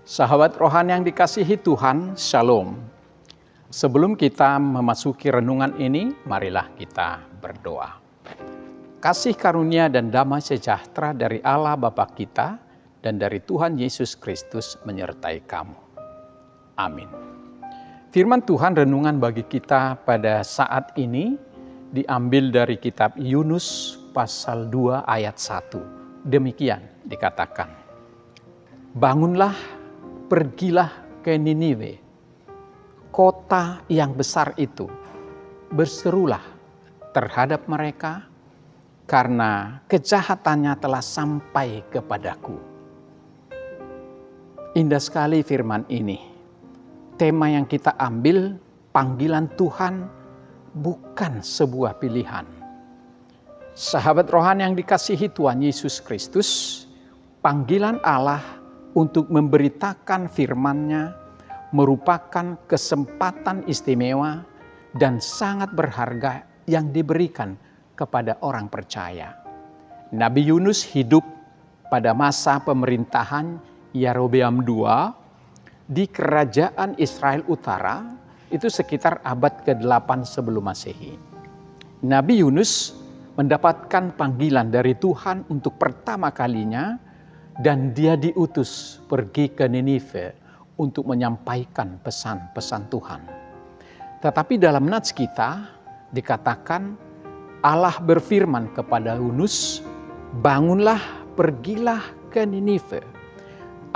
Sahabat rohani yang dikasihi Tuhan, Shalom. Sebelum kita memasuki renungan ini, marilah kita berdoa. Kasih karunia dan damai sejahtera dari Allah Bapa kita dan dari Tuhan Yesus Kristus menyertai kamu. Amin. Firman Tuhan renungan bagi kita pada saat ini diambil dari kitab Yunus pasal 2 ayat 1. Demikian dikatakan, "Bangunlah, pergilah ke Niniwe, kota yang besar itu, berserulah terhadap mereka, karena kejahatannya telah sampai kepadaku." Indah sekali firman ini. Tema yang kita ambil, panggilan Tuhan bukan sebuah pilihan. Sahabat rohani yang dikasihi Tuhan Yesus Kristus, panggilan Allah untuk memberitakan firman-Nya merupakan kesempatan istimewa dan sangat berharga yang diberikan kepada orang percaya. Nabi Yunus hidup pada masa pemerintahan Yerobeam II di kerajaan Israel Utara, itu sekitar abad ke-8 sebelum Masehi. Nabi Yunus mendapatkan panggilan dari Tuhan untuk pertama kalinya, dan dia diutus pergi ke Ninive untuk menyampaikan pesan-pesan Tuhan. Tetapi dalam nats kita dikatakan Allah berfirman kepada Yunus, "Bangunlah, pergilah ke Ninive,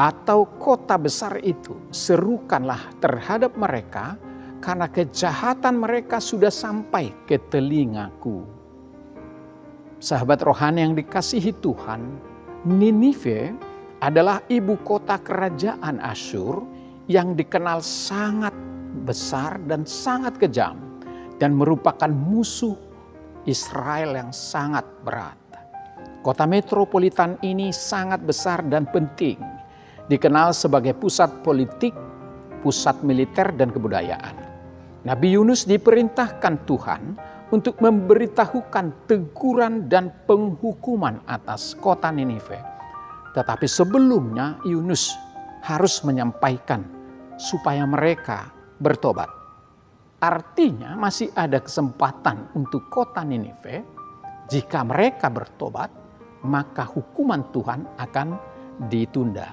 atau kota besar itu, serukanlah terhadap mereka, karena kejahatan mereka sudah sampai ke telingaku." Sahabat rohani yang dikasihi Tuhan, Ninive adalah ibu kota kerajaan Asyur yang dikenal sangat besar dan sangat kejam dan merupakan musuh Israel yang sangat berat. Kota metropolitan ini sangat besar dan penting, dikenal sebagai pusat politik, pusat militer dan kebudayaan. Nabi Yunus diperintahkan Tuhan untuk memberitahukan teguran dan penghukuman atas kota Ninive. Tetapi sebelumnya Yunus harus menyampaikan supaya mereka bertobat. Artinya masih ada kesempatan untuk kota Ninive. Jika mereka bertobat, maka hukuman Tuhan akan ditunda.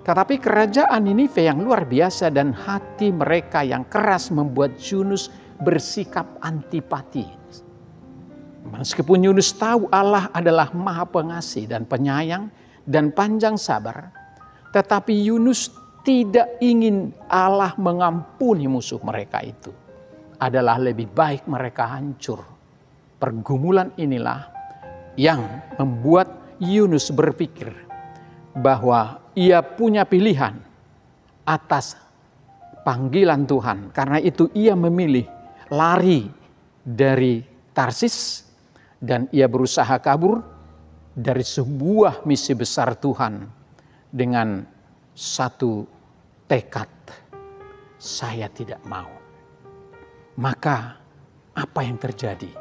Tetapi kerajaan Ninive yang luar biasa dan hati mereka yang keras membuat Yunus bersikap antipati. Meskipun Yunus tahu Allah adalah Maha Pengasih dan penyayang dan panjang sabar, tetapi Yunus tidak ingin Allah mengampuni musuh mereka itu. Adalah lebih baik mereka hancur. Pergumulan inilah yang membuat Yunus berpikir bahwa ia punya pilihan atas panggilan Tuhan. Karena itu ia memilih lari dari Tarsis dan ia berusaha kabur dari sebuah misi besar Tuhan dengan satu tekad, saya tidak mau. Maka apa yang terjadi?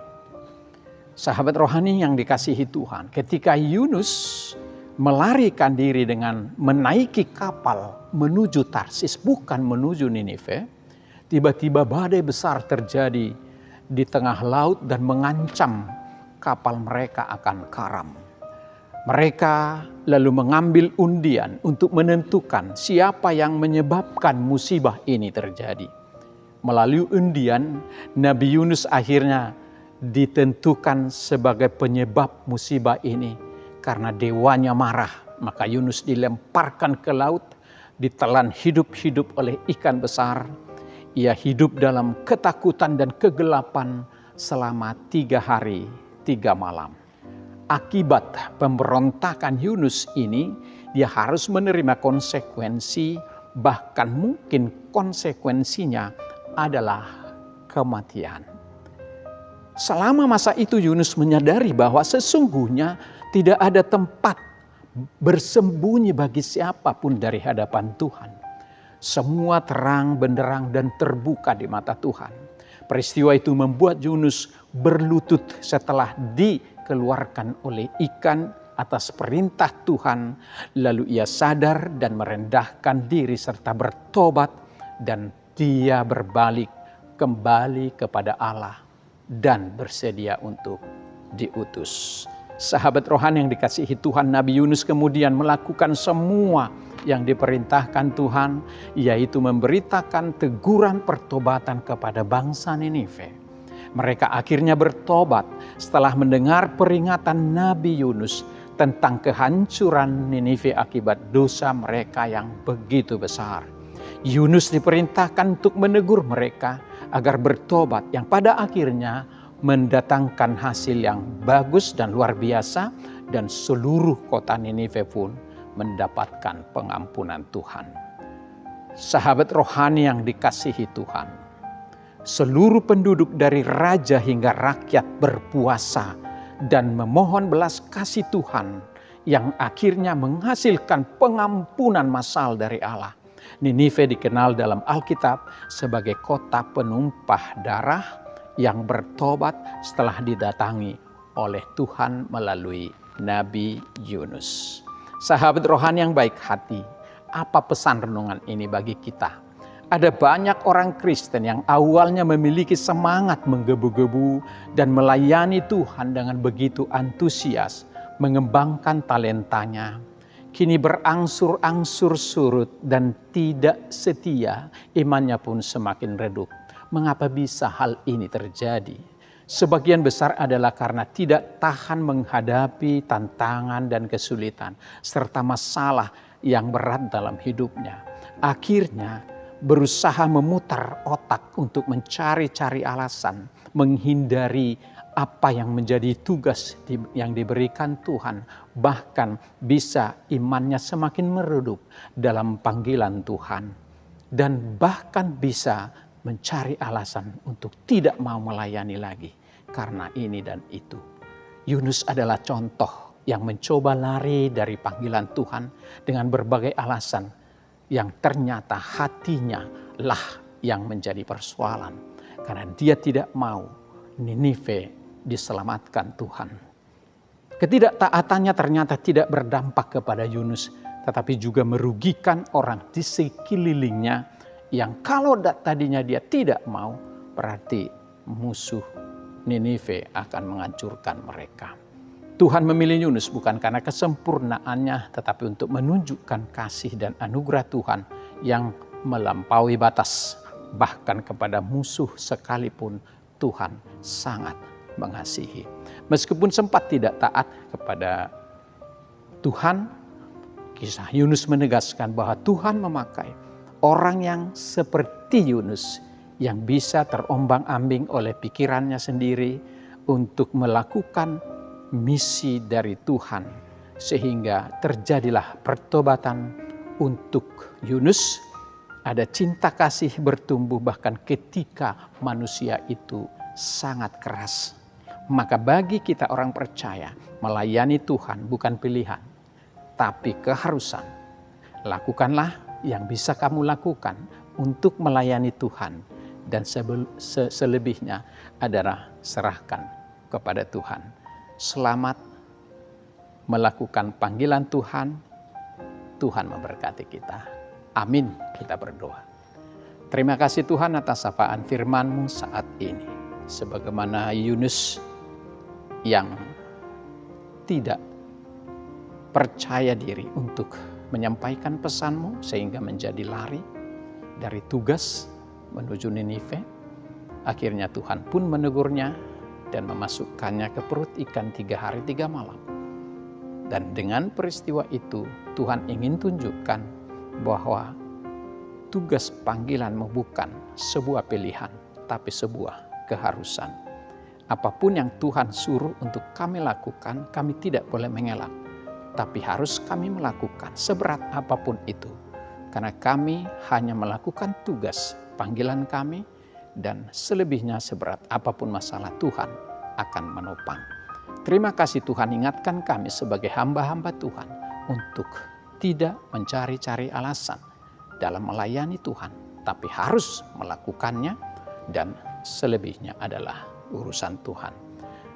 Sahabat rohani yang dikasihi Tuhan, ketika Yunus melarikan diri dengan menaiki kapal menuju Tarsis, bukan menuju Ninive, tiba-tiba badai besar terjadi di tengah laut dan mengancam kapal mereka akan karam. Mereka lalu mengambil undian untuk menentukan siapa yang menyebabkan musibah ini terjadi. Melalui undian, Nabi Yunus akhirnya ditentukan sebagai penyebab musibah ini karena dewanya marah. Maka Yunus dilemparkan ke laut, ditelan hidup-hidup oleh ikan besar. Ia hidup dalam ketakutan dan kegelapan selama 3 hari 3 malam. Akibat pemberontakan Yunus ini, dia harus menerima konsekuensi, bahkan mungkin konsekuensinya adalah kematian. Selama masa itu Yunus menyadari bahwa sesungguhnya tidak ada tempat bersembunyi bagi siapapun dari hadapan Tuhan. Semua terang benderang dan terbuka di mata Tuhan. Peristiwa itu membuat Yunus berlutut setelah dikeluarkan oleh ikan atas perintah Tuhan, lalu ia sadar dan merendahkan diri serta bertobat, dan dia berbalik kembali kepada Allah dan bersedia untuk diutus. Sahabat rohani yang dikasihi Tuhan, Nabi Yunus kemudian melakukan semua yang diperintahkan Tuhan, yaitu memberitakan teguran pertobatan kepada bangsa Ninive. Mereka akhirnya bertobat setelah mendengar peringatan Nabi Yunus tentang kehancuran Ninive akibat dosa mereka yang begitu besar. Yunus diperintahkan untuk menegur mereka agar bertobat, yang pada akhirnya mendatangkan hasil yang bagus dan luar biasa, dan seluruh kota Ninive pun mendapatkan pengampunan Tuhan. Sahabat rohani yang dikasihi Tuhan, seluruh penduduk dari raja hingga rakyat berpuasa dan memohon belas kasih Tuhan yang akhirnya menghasilkan pengampunan massal dari Allah. Ninive dikenal dalam Alkitab sebagai kota penumpah darah yang bertobat setelah didatangi oleh Tuhan melalui Nabi Yunus. Sahabat rohani yang baik hati, apa pesan renungan ini bagi kita? Ada banyak orang Kristen yang awalnya memiliki semangat menggebu-gebu dan melayani Tuhan dengan begitu antusias, mengembangkan talentanya. Kini berangsur-angsur surut dan tidak setia, imannya pun semakin redup. Mengapa bisa hal ini terjadi? Sebagian besar adalah karena tidak tahan menghadapi tantangan dan kesulitan, serta masalah yang berat dalam hidupnya. Akhirnya berusaha memutar otak untuk mencari-cari alasan, menghindari apa yang menjadi tugas yang diberikan Tuhan. Bahkan bisa imannya semakin meredup dalam panggilan Tuhan. Dan bahkan bisa mencari alasan untuk tidak mau melayani lagi karena ini dan itu. Yunus adalah contoh yang mencoba lari dari panggilan Tuhan dengan berbagai alasan yang ternyata hatinya lah yang menjadi persoalan. Karena dia tidak mau Ninive diselamatkan Tuhan. Ketidaktaatannya ternyata tidak berdampak kepada Yunus, tetapi juga merugikan orang di sekelilingnya yang kalau tadinya dia tidak mau, berarti musuh Ninive akan menghancurkan mereka. Tuhan memilih Yunus bukan karena kesempurnaannya, tetapi untuk menunjukkan kasih dan anugerah Tuhan yang melampaui batas. Bahkan kepada musuh sekalipun Tuhan sangat mengasihi. Meskipun sempat tidak taat kepada Tuhan, kisah Yunus menegaskan bahwa Tuhan memakai orang yang seperti Yunus yang bisa terombang-ambing oleh pikirannya sendiri untuk melakukan misi dari Tuhan, sehingga terjadilah pertobatan untuk Yunus. Ada cinta kasih bertumbuh bahkan ketika manusia itu sangat keras. Maka bagi kita orang percaya, melayani Tuhan bukan pilihan, tapi keharusan. Lakukanlah yang bisa kamu lakukan untuk melayani Tuhan, dan selebihnya adalah serahkan kepada Tuhan. Selamat melakukan panggilan Tuhan. Tuhan memberkati kita. Amin. Kita berdoa. Terima kasih Tuhan atas sapaan firman-Mu saat ini. Sebagaimana Yunus yang tidak percaya diri untuk menyampaikan pesan-Mu sehingga menjadi lari dari tugas menuju Ninive. Akhirnya Tuhan pun menegurnya dan memasukkannya ke perut ikan 3 hari 3 malam. Dan dengan peristiwa itu Tuhan ingin tunjukkan bahwa tugas panggilanmu bukan sebuah pilihan, tapi sebuah keharusan. Apapun yang Tuhan suruh untuk kami lakukan, kami tidak boleh mengelak. Tapi harus kami melakukan seberat apapun itu. Karena kami hanya melakukan tugas panggilan kami, dan selebihnya seberat apapun masalah Tuhan akan menopang. Terima kasih Tuhan, ingatkan kami sebagai hamba-hamba Tuhan untuk tidak mencari-cari alasan dalam melayani Tuhan, tapi harus melakukannya, dan selebihnya adalah urusan Tuhan.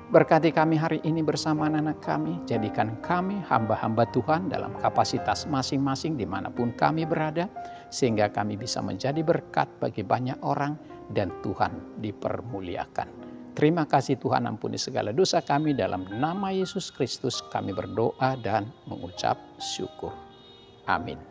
Berkati kami hari ini bersama anak-anak kami. Jadikan kami hamba-hamba Tuhan dalam kapasitas masing-masing dimanapun kami berada. Sehingga kami bisa menjadi berkat bagi banyak orang dan Tuhan dipermuliakan. Terima kasih Tuhan, ampuni segala dosa kami. Dalam nama Yesus Kristus kami berdoa dan mengucap syukur. Amin.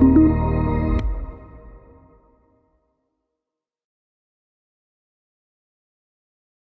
Thank you.